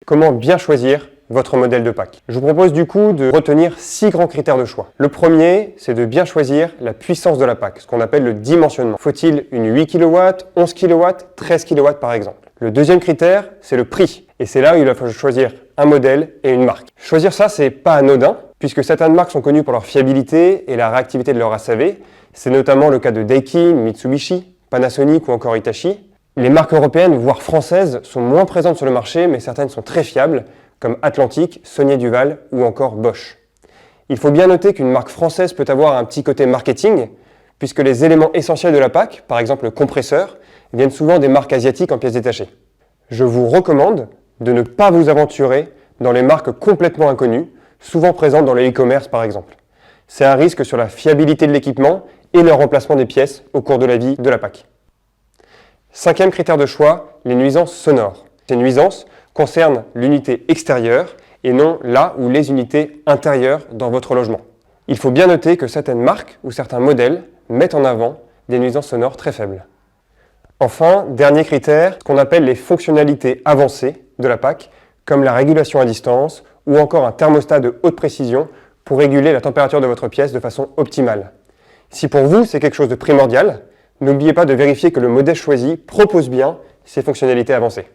Comment bien choisir votre modèle de PAC? Je vous propose du coup de retenir 6 grands critères de choix. Le premier, c'est de bien choisir la puissance de la PAC, ce qu'on appelle le dimensionnement. Faut-il une 8 kW, 11 kW, 13 kW par exemple? Le deuxième critère, c'est le prix. Et c'est là où il va falloir choisir un modèle et une marque. Choisir ça, c'est pas anodin, puisque certaines marques sont connues pour leur fiabilité et la réactivité de leur SAV. C'est notamment le cas de Daikin, Mitsubishi, Panasonic ou encore Hitachi. Les marques européennes, voire françaises, sont moins présentes sur le marché, mais certaines sont très fiables, comme Atlantic, Saunier Duval ou encore Bosch. Il faut bien noter qu'une marque française peut avoir un petit côté marketing, puisque les éléments essentiels de la PAC, par exemple le compresseur, viennent souvent des marques asiatiques en pièces détachées. Je vous recommande de ne pas vous aventurer dans les marques complètement inconnues, souvent présentes dans le e-commerce par exemple. C'est un risque sur la fiabilité de l'équipement et le remplacement des pièces au cours de la vie de la PAC. Cinquième critère de choix, les nuisances sonores. Ces nuisances concernent l'unité extérieure et non là où les unités intérieures dans votre logement. Il faut bien noter que certaines marques ou certains modèles mettent en avant des nuisances sonores très faibles. Enfin, dernier critère, ce qu'on appelle les fonctionnalités avancées de la PAC, comme la régulation à distance ou encore un thermostat de haute précision pour réguler la température de votre pièce de façon optimale. Si pour vous c'est quelque chose de primordial, n'oubliez pas de vérifier que le modèle choisi propose bien ces fonctionnalités avancées.